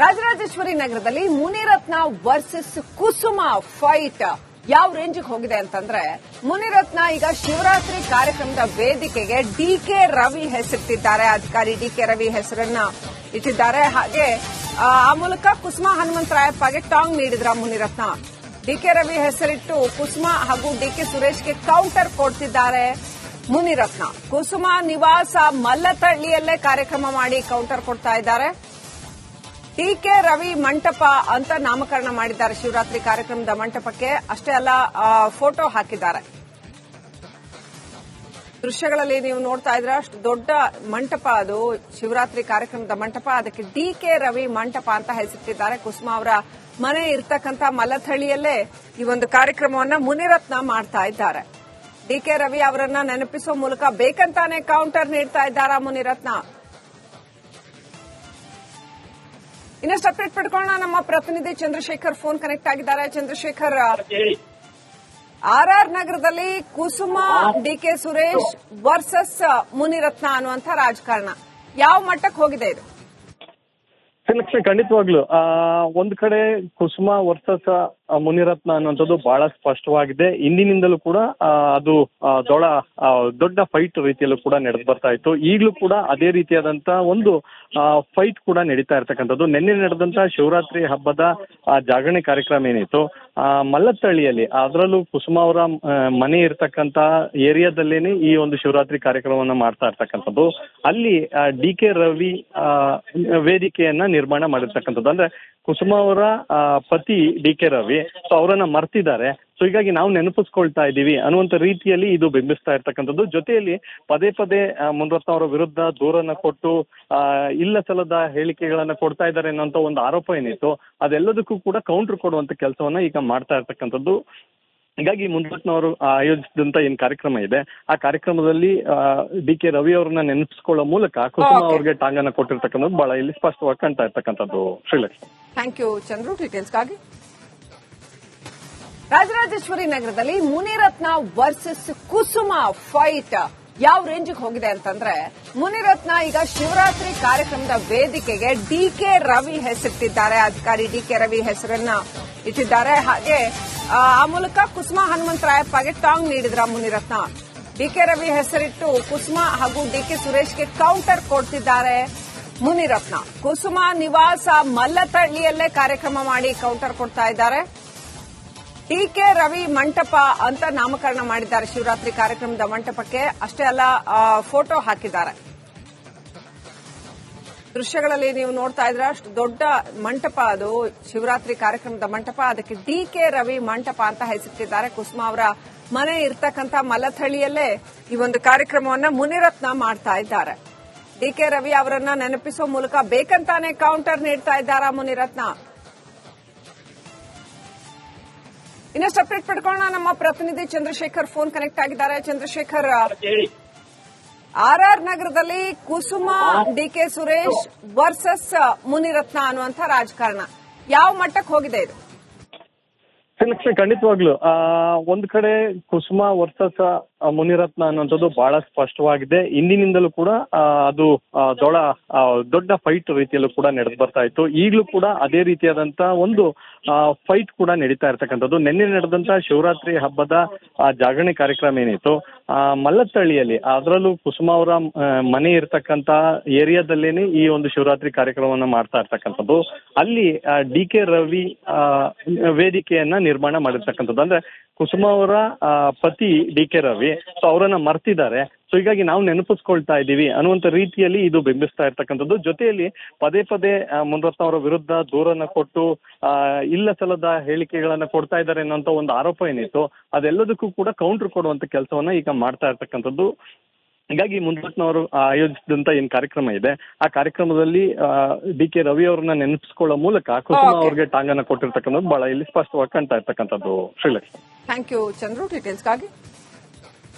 ರಾಜರಾಜೇಶ್ವರಿ ನಗರದಲ್ಲಿ ಮುನಿರತ್ನ ವರ್ಸಸ್ ಕುಸುಮ ಫೈಟ್ ಯಾವ ರೇಂಜ್ಗೆ ಹೋಗಿದೆ ಅಂತಂದ್ರೆ ಮುನಿರತ್ನ ಈಗ ಶಿವರಾತ್ರಿ ಕಾರ್ಯಕ್ರಮದ ವೇದಿಕೆಗೆ ಡಿಕೆ ರವಿ ಹೆಸರಿಟ್ಟಿದ್ದಾರೆ. ಅಧಿಕಾರಿ ಡಿಕೆ ರವಿ ಹೆಸರನ್ನ ಇಟ್ಟಿದ್ದಾರೆ. ಹಾಗೆ ಆ ಮೂಲಕ ಕುಸುಮ ಹನುಮಂತರಾಯಪ್ಪಗೆ ಟಾಂಗ್ ನೀಡಿದ್ರ ಮುನಿರತ್ನ. ಡಿಕೆ ರವಿ ಹೆಸರಿಟ್ಟು ಕುಸುಮ ಹಾಗೂ ಡಿಕೆ ಸುರೇಶ್ಗೆ ಕೌಂಟರ್ ಕೊಡ್ತಿದ್ದಾರೆ ಮುನಿರತ್ನ. ಕುಸುಮ ನಿವಾಸ ಮಲ್ಲತಳ್ಳಿಯಲ್ಲೇ ಕಾರ್ಯಕ್ರಮ ಮಾಡಿ ಕೌಂಟರ್ ಕೊಡ್ತಾ ಇದ್ದಾರೆ. ಡಿಕೆ ರವಿ ಮಂಟಪ ಅಂತ ನಾಮಕರಣ ಮಾಡಿದ್ದಾರೆ ಶಿವರಾತ್ರಿ ಕಾರ್ಯಕ್ರಮದ ಮಂಟಪಕ್ಕೆ. ಅಷ್ಟೇ ಅಲ್ಲ, ಫೋಟೋ ಹಾಕಿದ್ದಾರೆ. ದೃಶ್ಯಗಳಲ್ಲಿ ನೀವು ನೋಡ್ತಾ ಇದ್ರೆ ಅಷ್ಟು ದೊಡ್ಡ ಮಂಟಪ ಅದು ಶಿವರಾತ್ರಿ ಕಾರ್ಯಕ್ರಮದ ಮಂಟಪ. ಅದಕ್ಕೆ ಡಿಕೆ ರವಿ ಮಂಟಪ ಅಂತ ಹೆಸರಿಟ್ಟಿದ್ದಾರೆ. ಕುಸುಮ ಅವರ ಮನೆ ಇರ್ತಕ್ಕಂಥ ಮಲ್ಲಥಳ್ಳಿಯಲ್ಲೇ ಈ ಒಂದು ಕಾರ್ಯಕ್ರಮವನ್ನ ಮುನಿರತ್ನ ಮಾಡ್ತಾ ಇದ್ದಾರೆ. ಡಿಕೆ ರವಿ ಅವರನ್ನ ನೆನಪಿಸುವ ಮೂಲಕ ಬೇಕಂತಾನೆ ಕೌಂಟರ್ ನೀಡ್ತಾ ಇದ್ದಾರೆ ಮುನಿರತ್ನ. ಇನ್ನಷ್ಟು ಅಪ್ಡೇಟ್ ಪಡ್ಕೊಳ್ಳೋಣ. ನಮ್ಮ ಪ್ರತಿನಿಧಿ ಚಂದ್ರಶೇಖರ್ ಫೋನ್ ಕನೆಕ್ಟ್ ಆಗಿದ್ದಾರೆ. ಚಂದ್ರಶೇಖರ್, ಆರ್ಆರ್ ನಗರದಲ್ಲಿ ಕುಸುಮ ಡಿಕೆ ಸುರೇಶ್ ವರ್ಸಸ್ ಮುನಿರತ್ನ ಅನ್ನುವಂಥ ರಾಜಕಾರಣ ಯಾವ ಮಟ್ಟಕ್ಕೆ ಹೋಗಿದೆ ಇದು? ಲಕ್ಷ್ಮಿ, ಖಂಡಿತವಾಗ್ಲು ಒಂದ್ ಕಡೆ ಕುಸುಮ ವರ್ಸಸ್ ಮುನಿರತ್ನ ಅನ್ನುವಂಥದ್ದು ಬಹಳ ಸ್ಪಷ್ಟವಾಗಿದೆ. ಇಂದಿನಿಂದಲೂ ಕೂಡ ಅದು ದೊಡ್ಡ ಫೈಟ್ ರೀತಿಯಲ್ಲೂ ಕೂಡ ನಡೆದು ಬರ್ತಾ ಇತ್ತು. ಈಗಲೂ ಕೂಡ ಅದೇ ರೀತಿಯಾದಂತ ಒಂದು ಫೈಟ್ ಕೂಡ ನಡೀತಾ ಇರ್ತಕ್ಕಂಥದ್ದು. ನಿನ್ನೆ ನಡೆದಂತ ಶಿವರಾತ್ರಿ ಹಬ್ಬದ ಜಾಗರಣೆ ಕಾರ್ಯಕ್ರಮ ಏನಿತ್ತು ಮಲ್ಲತ್ತಳ್ಳಿಯಲ್ಲಿ, ಅದರಲ್ಲೂ ಕುಸುಮ ಅವರ ಮನೆ ಇರ್ತಕ್ಕಂತ ಏರಿಯಾದಲ್ಲೇನೆ ಈ ಒಂದು ಶಿವರಾತ್ರಿ ಕಾರ್ಯಕ್ರಮವನ್ನ ಮಾಡ್ತಾ ಇರ್ತಕ್ಕಂಥದ್ದು. ಅಲ್ಲಿ ಡಿಕೆ ರವಿ ವೇದಿಕೆಯನ್ನ ನಿರ್ಮಾಣ ಮಾಡಿರ್ತಕ್ಕಂಥದ್ದು. ಅಂದ್ರೆ ಕುಸುಮ ಅವರ ಪತಿ ಡಿಕೆ ರವಿ, ಸೊ ಅವರನ್ನ ಮರ್ತಿದ್ದಾರೆ. ಸೊ ಹೀಗಾಗಿ ನಾವು ನೆನಪಿಸ್ಕೊಳ್ತಾ ಇದ್ದೀವಿ ಅನ್ನುವಂತ ರೀತಿಯಲ್ಲಿ ಇದು ಬಿಂಬಿಸ್ತಾ ಇರ್ತಕ್ಕಂಥದ್ದು. ಜೊತೆಯಲ್ಲಿ ಪದೇ ಪದೇ ಮುನಿರತ್ನ ಅವರ ವಿರುದ್ಧ ದೂರನ್ನ ಕೊಟ್ಟು ಇಲ್ಲ ಸಲ್ಲದ ಹೇಳಿಕೆಗಳನ್ನ ಕೊಡ್ತಾ ಇದ್ದಾರೆ ಅನ್ನೋಂತ ಒಂದು ಆರೋಪ ಏನಿತ್ತು, ಅದೆಲ್ಲದಕ್ಕೂ ಕೂಡ ಕೌಂಟರ್ ಕೊಡುವಂತ ಕೆಲಸವನ್ನ ಈಗ ಮಾಡ್ತಾ ಇರ್ತಕ್ಕಂಥದ್ದು. ಹೀಗಾಗಿ ಮುನಿರತ್ನ ಅವರು ಆಯೋಜಿಸಿದಂತ ಏನ್ ಕಾರ್ಯಕ್ರಮ ಇದೆ, ಆ ಕಾರ್ಯಕ್ರಮದಲ್ಲಿ ಡಿಕೆ ರವಿ ಅವರನ್ನ ನೆನಪಿಸಿಕೊಳ್ಳೋ ಮೂಲಕ ಕುಸುಮ ಅವ್ರಿಗೆ ಟಾಂಗನ್ನ ಕೊಟ್ಟಿರ್ತಕ್ಕಂಥದ್ದು ಬಹಳ ಇಲ್ಲಿ ಸ್ಪಷ್ಟವಾಗಿ ಕಾಣ್ತಾ ಇರ್ತಕ್ಕಂಥದ್ದು. ಶ್ರೀಲಕ್ಷ್ಮಿ, ಥ್ಯಾಂಕ್ ಯು ಚಂದ್ರು ಡೀಟೇಲ್ಸ್ಗಾಗಿ. ರಾಜರಾಜೇಶ್ವರಿ ನಗರದಲ್ಲಿ ಮುನಿರತ್ನ ವರ್ಸಸ್ ಕುಸುಮ ಫೈಟ್ ಯಾವ ರೇಂಜ್ಗೆ ಹೋಗಿದೆ ಅಂತಂದ್ರೆ ಮುನಿರತ್ನ ಈಗ ಶಿವರಾತ್ರಿ ಕಾರ್ಯಕ್ರಮದ ವೇದಿಕೆಗೆ ಡಿಕೆ ರವಿ ಹೆಸರಿಟ್ಟಿದ್ದಾರೆ. ಅಧಿಕಾರಿ ಡಿಕೆ ರವಿ ಹೆಸರನ್ನ ಇಟ್ಟಿದ್ದಾರೆ. ಹಾಗೆ ಆ ಮೂಲಕ ಕುಸುಮ ಹನುಮಂತರಾಯಪ್ಪಗೆ ಟಾಂಗ್ ನೀಡಿದ್ರ ಮುನಿರತ್ನ. ಡಿಕೆ ರವಿ ಹೆಸರಿಟ್ಟು ಕುಸುಮ ಹಾಗೂ ಡಿಕೆ ಸುರೇಶ್ಗೆ ಕೌಂಟರ್ ಕೊಡ್ತಿದ್ದಾರೆ ಮುನಿರತ್ನ. ಕುಸುಮ ನಿವಾಸ ಮಲ್ಲತಳ್ಳಿಯಲ್ಲೇ ಕಾರ್ಯಕ್ರಮ ಮಾಡಿ ಕೌಂಟರ್ ಕೊಡ್ತಾ ಇದ್ದಾರೆ. ಡಿಕೆ ರವಿ ಮಂಟಪ ಅಂತ ನಾಮಕರಣ ಮಾಡಿದ್ದಾರೆ ಶಿವರಾತ್ರಿ ಕಾರ್ಯಕ್ರಮದ ಮಂಟಪಕ್ಕೆ. ಅಷ್ಟೇ ಅಲ್ಲ, ಫೋಟೋ ಹಾಕಿದ್ದಾರೆ. ದೃಶ್ಯಗಳಲ್ಲಿ ನೀವು ನೋಡ್ತಾ ಇದ್ರೆ ಅಷ್ಟು ದೊಡ್ಡ ಮಂಟಪ ಅದು ಶಿವರಾತ್ರಿ ಕಾರ್ಯಕ್ರಮದ ಮಂಟಪ. ಅದಕ್ಕೆ ಡಿಕೆ ರವಿ ಮಂಟಪ ಅಂತ ಹೆಸರಿಟ್ಟಿದ್ದಾರೆ. ಕುಸುಮ ಅವರ ಮನೆ ಇರ್ತಕ್ಕಂಥ ಮಲ್ಲಥಳ್ಳಿಯಲ್ಲೇ ಈ ಒಂದು ಕಾರ್ಯಕ್ರಮವನ್ನ ಮುನಿರತ್ನ ಮಾಡ್ತಾ ಇದ್ದಾರೆ. ಡಿಕೆ ರವಿ ಅವರನ್ನ ನೆನಪಿಸುವ ಮೂಲಕ ಬೇಕಂತಾನೆ ಕೌಂಟರ್ ನೀಡ್ತಾ ಇದ್ದಾರೆ ಮುನಿರತ್ನ. ಇನ್ನಷ್ಟು ಅಪ್ಡೇಟ್ ಪಡ್ಕೊಳ್ಳೋಣ. ನಮ್ಮ ಪ್ರತಿನಿಧಿ ಚಂದ್ರಶೇಖರ್ ಫೋನ್ ಕನೆಕ್ಟ್ ಆಗಿದ್ದಾರೆ. ಚಂದ್ರಶೇಖರ್, ಆರ್ಆರ್ ನಗರದಲ್ಲಿ ಕುಸುಮ ಡಿಕೆ ಸುರೇಶ್ ವರ್ಸಸ್ ಮುನಿರತ್ನ ಅನ್ನುವಂಥ ರಾಜಕಾರಣ ಯಾವ ಮಟ್ಟಕ್ಕೆ ಹೋಗಿದೆ ಇದು? ಲಕ್ಷ್ಮಿ, ಖಂಡಿತವಾಗ್ಲು ಒಂದ್ ಕಡೆ ಕುಸುಮ ವರ್ಸಸ್ ಮುನಿರತ್ನ ಅನ್ನುವಂಥದ್ದು ಬಹಳ ಸ್ಪಷ್ಟವಾಗಿದೆ. ಇಂದಿನಿಂದಲೂ ಕೂಡ ಅದು ದೊಡ್ಡ ಫೈಟ್ ರೀತಿಯಲ್ಲೂ ಕೂಡ ನಡೆದು ಬರ್ತಾ ಇತ್ತು. ಈಗಲೂ ಕೂಡ ಅದೇ ರೀತಿಯಾದಂತ ಒಂದು ಫೈಟ್ ಕೂಡ ನಡೀತಾ ಇರ್ತಕ್ಕಂಥದ್ದು. ನಿನ್ನೆ ನಡೆದಂತ ಶಿವರಾತ್ರಿ ಹಬ್ಬದ ಜಾಗರಣೆ ಕಾರ್ಯಕ್ರಮ ಏನಿತ್ತು ಮಲ್ಲತ್ತಳ್ಳಿಯಲ್ಲಿ, ಅದರಲ್ಲೂ ಕುಸುಮ ಅವರ ಮನೆ ಇರ್ತಕ್ಕಂತ ಏರಿಯಾದಲ್ಲೇನೆ ಈ ಒಂದು ಶಿವರಾತ್ರಿ ಕಾರ್ಯಕ್ರಮವನ್ನ ಮಾಡ್ತಾ ಇರ್ತಕ್ಕಂಥದ್ದು. ಅಲ್ಲಿ ಡಿಕೆ ರವಿ ವೇದಿಕೆಯನ್ನ ನಿರ್ಮಾಣ ಮಾಡಿರ್ತಕ್ಕಂಥದ್ದು. ಅಂದ್ರೆ ಕುಸುಮ ಅವರ ಪತಿ ಡಿಕೆ ರವಿ, ಸೊ ಅವರನ್ನ ಮರ್ತಿದ್ದಾರೆ. ಸೊ ಹೀಗಾಗಿ ನಾವು ನೆನಪಿಸ್ಕೊಳ್ತಾ ಇದ್ದೀವಿ ಅನ್ನುವಂತ ರೀತಿಯಲ್ಲಿ ಇದು ಬಿಂಬಿಸ್ತಾ ಇರ್ತಕ್ಕಂಥದ್ದು. ಜೊತೆಯಲ್ಲಿ ಪದೇ ಪದೇ ಮುನಿರತ್ನ ಅವರ ವಿರುದ್ಧ ದೂರನ್ನ ಕೊಟ್ಟು ಇಲ್ಲ ಸಲ್ಲದ ಹೇಳಿಕೆಗಳನ್ನ ಕೊಡ್ತಾ ಇದ್ದಾರೆ ಅನ್ನೋಂತ ಒಂದು ಆರೋಪ ಏನಿತ್ತು, ಅದೆಲ್ಲದಕ್ಕೂ ಕೂಡ ಕೌಂಟರ್ ಕೊಡುವಂತ ಕೆಲಸವನ್ನ ಈಗ ಮಾಡ್ತಾ ಇರ್ತಕ್ಕಂಥದ್ದು. ಹೀಗಾಗಿ ಮುನಿರತ್ನ ಅವರು ಆಯೋಜಿಸಿದಂತ ಏನ್ ಕಾರ್ಯಕ್ರಮ ಇದೆ, ಆ ಕಾರ್ಯಕ್ರಮದಲ್ಲಿ ಡಿಕೆ ರವಿ ಅವರನ್ನ ನೆನಪಿಸಿಕೊಳ್ಳೋ ಮೂಲಕ ಕುಸುಮ ಅವ್ರಿಗೆ ಟಾಂಗನ್ನ ಕೊಟ್ಟಿರ್ತಕ್ಕಂಥದ್ದು ಬಹಳ ಇಲ್ಲಿ ಸ್ಪಷ್ಟವಾಗಿ ಕಾಣ್ತಾ ಇರ್ತಕ್ಕಂಥದ್ದು. ಶ್ರೀಲಕ್ಷ್ಮಿ, ಥ್ಯಾಂಕ್ ಯು ಚಂದ್ರು ಡೀಟೇಲ್ಸ್ಗಾಗಿ.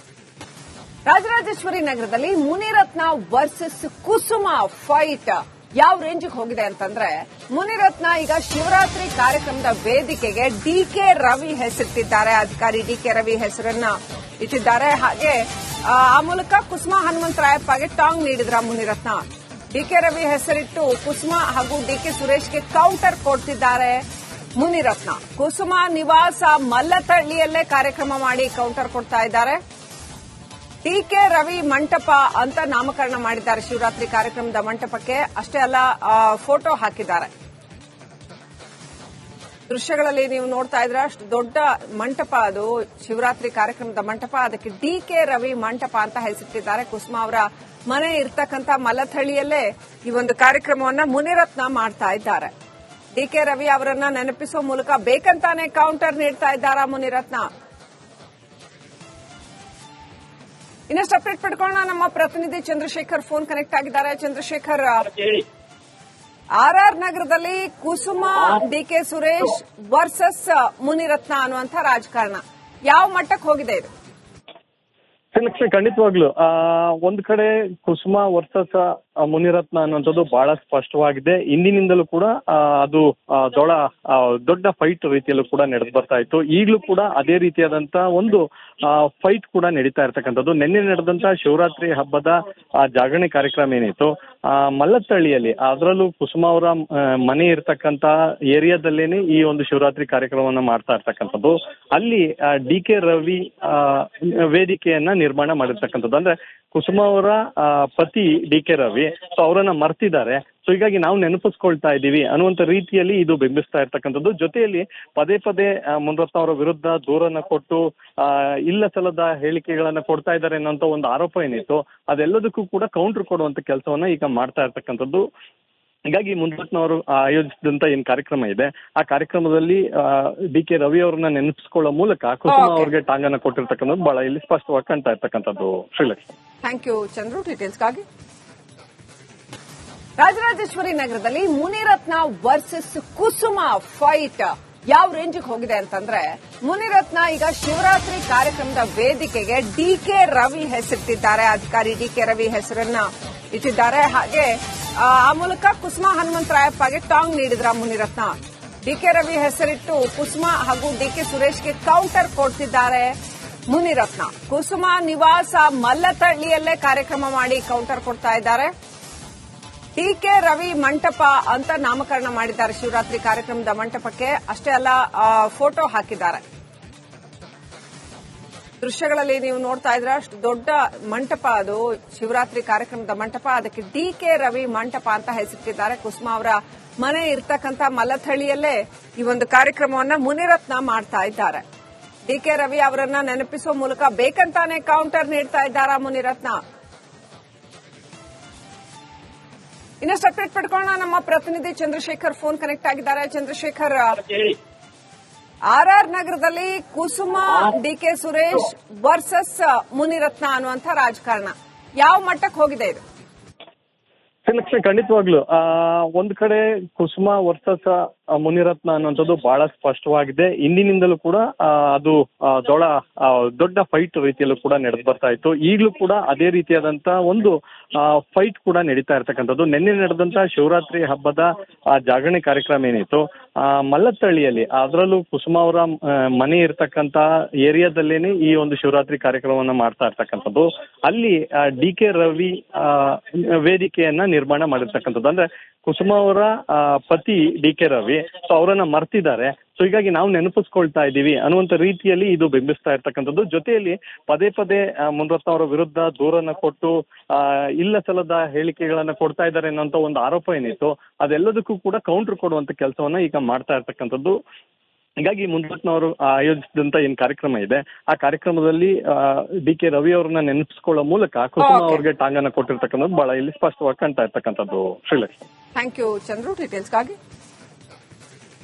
ರಾಜರಾಜೇಶ್ವರಿ ನಗರದಲ್ಲಿ ಮುನಿರತ್ನ ವರ್ಸಸ್ ಕುಸುಮ ಫೈಟ್ ಯಾವ ರೇಂಜ್ಗೆ ಹೋಗಿದೆ ಅಂತಂದ್ರೆ ಮುನಿರತ್ನ ಈಗ ಶಿವರಾತ್ರಿ ಕಾರ್ಯಕ್ರಮದ ವೇದಿಕೆಗೆ ಡಿಕೆ ರವಿ ಹೆಸರಿಟ್ಟಿದ್ದಾರೆ. ಅಧಿಕಾರಿ ಡಿಕೆ ರವಿ ಹೆಸರನ್ನ ಇಟ್ಟಿದ್ದಾರೆ. ಹಾಗೆ ಆ ಮೂಲಕ ಕುಸುಮ ಹನುಮಂತರಾಯಪ್ಪಗೆ ಟಾಂಗ್ ನೀಡಿದ್ರ ಮುನಿರತ್ನ. ಡಿಕೆ ರವಿ ಹೆಸರಿಟ್ಟು ಕುಸುಮಾ ಹಾಗೂ ಡಿಕೆ ಸುರೇಶ್ಗೆ ಕೌಂಟರ್ ಕೊಡ್ತಿದ್ದಾರೆ ಮುನಿರತ್ನ. ಕುಸುಮಾ ನಿವಾಸ ಮಲ್ಲತಳ್ಳಿಯಲ್ಲೇ ಕಾರ್ಯಕ್ರಮ ಮಾಡಿ ಕೌಂಟರ್ ಕೊಡ್ತಾ ಇದ್ದಾರೆ. ಡಿಕೆ ರವಿ ಮಂಟಪ ಅಂತ ನಾಮಕರಣ ಮಾಡಿದ್ದಾರೆ ಶಿವರಾತ್ರಿ ಕಾರ್ಯಕ್ರಮದ ಮಂಟಪಕ್ಕೆ. ಅಷ್ಟೇ ಅಲ್ಲ, ಫೋಟೋ ಹಾಕಿದ್ದಾರೆ. ದೃಶ್ಯಗಳಲ್ಲಿ ನೀವು ನೋಡ್ತಾ ಇದ್ರೆ ಅಷ್ಟು ದೊಡ್ಡ ಮಂಟಪ ಅದು ಶಿವರಾತ್ರಿ ಕಾರ್ಯಕ್ರಮದ ಮಂಟಪ. ಅದಕ್ಕೆ ಡಿಕೆ ರವಿ ಮಂಟಪ ಅಂತ ಹೆಸರಿಟ್ಟಿದ್ದಾರೆ. ಕುಸುಮಾ ಅವರ ಮನೆ ಇರ್ತಕ್ಕಂಥ ಮಲ್ಲಥಳ್ಳಿಯಲ್ಲೇ ಈ ಒಂದು ಕಾರ್ಯಕ್ರಮವನ್ನ ಮುನಿರತ್ನ ಮಾಡ್ತಾ ಇದ್ದಾರೆ. ಡಿಕೆ ರವಿ ಅವರನ್ನ ನೆನಪಿಸುವ ಮೂಲಕ ಬೇಕಂತಾನೆ ಕೌಂಟರ್ ನೀಡ್ತಾ ಇದ್ದಾರಾ ಮುನಿರತ್ನ? ಇನ್ನಷ್ಟು ಅಪ್ಡೇಟ್ ಪಡ್ಕೊಳ್ಳೋಣ. ನಮ್ಮ ಪ್ರತಿನಿಧಿ ಚಂದ್ರಶೇಖರ್ ಫೋನ್ ಕನೆಕ್ಟ್ ಆಗಿದ್ದಾರೆ. ಚಂದ್ರಶೇಖರ್, ಆರ್ಆರ್ ನಗರದಲ್ಲಿ ಕುಸುಮಾ ಡಿಕೆ ಸುರೇಶ್ ವರ್ಸಸ್ ಮುನಿರತ್ನ ಅನ್ನುವಂಥ ರಾಜಕಾರಣ ಯಾವ ಮಟ್ಟಕ್ಕೆ ಹೋಗಿದೆ ಇದು? ಲಕ್ಷ್ಮಿ, ಖಂಡಿತವಾಗ್ಲು ಒಂದ್ ಕಡೆ ಕುಸುಮಾ ವರ್ಸಸ್ ಮುನಿರತ್ನ ಅನ್ನುವಂಥದ್ದು ಬಹಳ ಸ್ಪಷ್ಟವಾಗಿದೆ. ಇಂದಿನಿಂದಲೂ ಕೂಡ ಅದು ದೊಡ್ಡ ಫೈಟ್ ರೀತಿಯಲ್ಲೂ ಕೂಡ ನಡೆದು ಬರ್ತಾ ಇತ್ತು. ಈಗಲೂ ಕೂಡ ಅದೇ ರೀತಿಯಾದಂತ ಒಂದು ಫೈಟ್ ಕೂಡ ನಡೀತಾ ಇರ್ತಕ್ಕಂಥದ್ದು. ನಿನ್ನೆ ನಡೆದಂತ ಶಿವರಾತ್ರಿ ಹಬ್ಬದ ಜಾಗರಣೆ ಕಾರ್ಯಕ್ರಮ ಏನಿತ್ತು ಮಲ್ಲತ್ತಳ್ಳಿಯಲ್ಲಿ, ಅದರಲ್ಲೂ ಕುಸುಮಾ ಅವರ ಮನೆ ಇರ್ತಕ್ಕಂತ ಏರಿಯಾದಲ್ಲೇನೆ ಈ ಒಂದು ಶಿವರಾತ್ರಿ ಕಾರ್ಯಕ್ರಮವನ್ನ ಮಾಡ್ತಾ ಇರ್ತಕ್ಕಂಥದ್ದು. ಅಲ್ಲಿ ಡಿಕೆ ರವಿ ವೇದಿಕೆಯನ್ನ ನಿರ್ಮಾಣ ಮಾಡಿರ್ತಕ್ಕಂಥದ್ದು. ಅಂದ್ರೆ ಕುಸುಮಾ ಅವರ ಪತಿ ಡಿಕೆ ರವಿ, ಸೊ ಅವರನ್ನ ಮರ್ತಿದ್ದಾರೆ. ಸೊ ಹೀಗಾಗಿ ನಾವು ನೆನಪಿಸ್ಕೊಳ್ತಾ ಇದ್ದೀವಿ ಅನ್ನುವಂತ ರೀತಿಯಲ್ಲಿ ಇದು ಬಿಂಬಿಸ್ತಾ ಇರ್ತಕ್ಕಂಥದ್ದು. ಜೊತೆಯಲ್ಲಿ ಪದೇ ಪದೇ ಮುನಿರತ್ನ ಅವರ ವಿರುದ್ಧ ದೂರನ್ನ ಕೊಟ್ಟು ಇಲ್ಲ ಸಲ್ಲದ ಹೇಳಿಕೆಗಳನ್ನ ಕೊಡ್ತಾ ಇದ್ದಾರೆ ಅನ್ನೋಂತ ಒಂದು ಆರೋಪ ಏನಿತ್ತು, ಅದೆಲ್ಲದಕ್ಕೂ ಕೂಡ ಕೌಂಟರ್ ಕೊಡುವಂತ ಕೆಲಸವನ್ನ ಈಗ ಮಾಡ್ತಾ ಇರ್ತಕ್ಕಂಥದ್ದು. ಹೀಗಾಗಿ ಮುನಿರತ್ನ ಅವರು ಆಯೋಜಿಸಿದಂತ ಏನ್ ಕಾರ್ಯಕ್ರಮ ಇದೆ, ಆ ಕಾರ್ಯಕ್ರಮದಲ್ಲಿ ಡಿಕೆ ರವಿ ಅವರನ್ನ ನೆನಪಿಸಿಕೊಳ್ಳೋ ಮೂಲಕ ಕುಸುಮಾ ಅವರಿಗೆ ಟಾಂಗನ್ನ ಕೊಟ್ಟಿರ್ತಕ್ಕಂಥದ್ದು ಬಹಳ ಇಲ್ಲಿ ಸ್ಪಷ್ಟವಾಗಿ ಕಾಣ್ತಾ ಇರ್ತಕ್ಕಂಥದ್ದು. ಶ್ರೀಲಕ್ಷ್ಮಿ, ಥ್ಯಾಂಕ್ ಯು ಚಂದ್ರು ಡೀಟೇಲ್ಸ್ಗಾಗಿ. ರಾಜರಾಜೇಶ್ವರಿ ನಗರದಲ್ಲಿ ಮುನಿರತ್ನ ವರ್ಸಸ್ ಕುಸುಮಾ ಫೈಟ್ ಯಾವ ರೇಂಜಿಗೆ ಹೋಗಿದೆ ಅಂತಂದ್ರೆ, ಮುನಿರತ್ನ ಈಗ ಶಿವರಾತ್ರಿ ಕಾರ್ಯಕ್ರಮದ ವೇದಿಕೆಗೆ ಡಿಕೆ ರವಿ ಹೆಸರಿಟ್ಟಿದ್ದಾರೆ. ಅಧಿಕಾರಿ ಡಿಕೆ ರವಿ ಹೆಸರನ್ನ ಇಟ್ಟಿದ್ದಾರೆ. ಹಾಗೆ ಆ ಮೂಲಕ ಕುಸುಮಾ ಹನುಮಂತರಾಯಪ್ಪಗೆ ಟಾಂಗ್ ನೀಡಿದ್ರ ಮುನಿರತ್ನ. ಡಿಕೆ ರವಿ ಹೆಸರಿಟ್ಟು ಕುಸುಮಾ ಹಾಗೂ ಡಿಕೆ ಸುರೇಶ್ಗೆ ಕೌಂಟರ್ ಕೊಡ್ತಿದ್ದಾರೆ ಮುನಿರತ್ನ. ಕುಸುಮಾ ನಿವಾಸ ಮಲ್ಲತಳ್ಳಿಯಲ್ಲೇ ಕಾರ್ಯಕ್ರಮ ಮಾಡಿ ಕೌಂಟರ್ ಕೊಡ್ತಾ ಇದ್ದಾರೆ. ಡಿಕೆ ರವಿ ಮಂಟಪ ಅಂತ ನಾಮಕರಣ ಮಾಡಿದ್ದಾರೆ ಶಿವರಾತ್ರಿ ಕಾರ್ಯಕ್ರಮದ ಮಂಟಪಕ್ಕೆ. ಅಷ್ಟೇ ಅಲ್ಲ, ಫೋಟೋ ಹಾಕಿದ್ದಾರೆ. ದೃಶ್ಯಗಳಲ್ಲಿ ನೀವು ನೋಡ್ತಾ ಇದ್ರೆ ಅಷ್ಟು ದೊಡ್ಡ ಮಂಟಪ ಅದು ಶಿವರಾತ್ರಿ ಕಾರ್ಯಕ್ರಮದ ಮಂಟಪ. ಅದಕ್ಕೆ ಡಿಕೆ ರವಿ ಮಂಟಪ ಅಂತ ಹೆಸರಿಟ್ಟಿದ್ದಾರೆ. ಕುಸುಮಾ ಅವರ ಮನೆ ಇರ್ತಕ್ಕಂಥ ಮಲ್ಲಥಳ್ಳಿಯಲ್ಲೇ ಈ ಒಂದು ಕಾರ್ಯಕ್ರಮವನ್ನ ಮುನಿರತ್ನ ಮಾಡ್ತಾ ಇದ್ದಾರೆ. ಡಿಕೆ ರವಿ ಅವರನ್ನ ನೆನಪಿಸುವ ಮೂಲಕ ಬೇಕಂತಾನೆ ಕೌಂಟರ್ ನೀಡ್ತಾ ಇದ್ದಾರಾ ಮುನಿರತ್ನ? ಇನ್ನಷ್ಟು ಅಪ್ಡೇಟ್ ಪಡ್ಕೊಳ್ಳೋಣ. ನಮ್ಮ ಪ್ರತಿನಿಧಿ ಚಂದ್ರಶೇಖರ್ ಫೋನ್ ಕನೆಕ್ಟ್ ಆಗಿದ್ದಾರೆ. ಚಂದ್ರಶೇಖರ್, ಆರ್ಆರ್ ನಗರದಲ್ಲಿ ಕುಸುಮಾ ಡಿಕೆ ಸುರೇಶ್ ವರ್ಸಸ್ ಮುನಿರತ್ನ ಅನ್ನುವಂಥ ರಾಜಕಾರಣ ಯಾವ ಮಟ್ಟಕ್ಕೆ ಹೋಗಿದೆ ಇದು? ಲಕ್ಷ್ಮಿ, ಖಂಡಿತವಾಗ್ಲು ಒಂದ್ ಕಡೆ ಕುಸುಮಾ ವರ್ಸಸ್ ಮುನಿರತ್ನ ಅನ್ನುವಂಥದ್ದು ಬಹಳ ಸ್ಪಷ್ಟವಾಗಿದೆ. ಇಂದಿನಿಂದಲೂ ಕೂಡ ಅದು ದೊಡ್ಡ ಫೈಟ್ ರೀತಿಯಲ್ಲೂ ಕೂಡ ನಡೆದು ಬರ್ತಾ ಇತ್ತು. ಈಗಲೂ ಕೂಡ ಅದೇ ರೀತಿಯಾದಂತ ಒಂದು ಫೈಟ್ ಕೂಡ ನಡೀತಾ ಇರ್ತಕ್ಕಂಥದ್ದು. ನಿನ್ನೆ ನಡೆದಂತ ಶಿವರಾತ್ರಿ ಹಬ್ಬದ ಜಾಗರಣೆ ಕಾರ್ಯಕ್ರಮ ಏನಿತ್ತು ಮಲ್ಲತ್ತಳ್ಳಿಯಲ್ಲಿ, ಅದರಲ್ಲೂ ಕುಸುಮಾ ಅವರ ಮನೆ ಇರ್ತಕ್ಕಂತ ಏರಿಯಾದಲ್ಲೇನೆ ಈ ಒಂದು ಶಿವರಾತ್ರಿ ಕಾರ್ಯಕ್ರಮವನ್ನ ಮಾಡ್ತಾ ಇರ್ತಕ್ಕಂಥದ್ದು. ಅಲ್ಲಿ ಡಿಕೆ ರವಿ ವೇದಿಕೆಯನ್ನ ನಿರ್ಮಾಣ ಮಾಡಿರ್ತಕ್ಕಂಥದ್ದು. ಅಂದ್ರೆ ಕುಸುಮಾ ಅವರ ಪತಿ ಡಿಕೆ ರವಿ, ಸೊ ಅವರನ್ನ ಮರ್ತಿದ್ದಾರೆ. ಸೊ ಹೀಗಾಗಿ ನಾವು ನೆನಪಿಸ್ಕೊಳ್ತಾ ಇದ್ದೀವಿ ಅನ್ನುವಂತ ರೀತಿಯಲ್ಲಿ ಇದು ಬಿಂಬಿಸ್ತಾ ಇರ್ತಕ್ಕಂಥದ್ದು. ಜೊತೆಯಲ್ಲಿ ಪದೇ ಪದೇ ಮುನಿರತ್ನ ಅವರ ವಿರುದ್ಧ ದೂರನ್ನ ಕೊಟ್ಟು ಇಲ್ಲ ಸಲ್ಲದ ಹೇಳಿಕೆಗಳನ್ನ ಕೊಡ್ತಾ ಇದ್ದಾರೆ ಅನ್ನೋಂತ ಒಂದು ಆರೋಪ ಏನಿತ್ತು, ಅದೆಲ್ಲದಕ್ಕೂ ಕೂಡ ಕೌಂಟರ್ ಕೊಡುವಂತ ಕೆಲಸವನ್ನ ಈಗ ಮಾಡ್ತಾ ಇರ್ತಕ್ಕಂಥದ್ದು. ಹೀಗಾಗಿ ಮುನಿರತ್ನ ಅವರು ಆಯೋಜಿಸಿದಂತ ಏನ್ ಕಾರ್ಯಕ್ರಮ ಇದೆ, ಆ ಕಾರ್ಯಕ್ರಮದಲ್ಲಿ ಡಿಕೆ ರವಿ ಅವರನ್ನ ನೆನಪಿಸಿಕೊಳ್ಳೋ ಮೂಲಕ ಕುಸುಮಾ ಅವರಿಗೆ ಟಾಂಗನ್ನ ಕೊಟ್ಟಿರ್ತಕ್ಕಂಥದ್ದು ಬಹಳ ಇಲ್ಲಿ ಸ್ಪಷ್ಟವಾಗಿ ಕಾಣ್ತಾ ಇರ್ತಕ್ಕಂಥದ್ದು. Srilakshmi, thank you Chandru ಡೀಟೇಲ್ಸ್ಗಾಗಿ.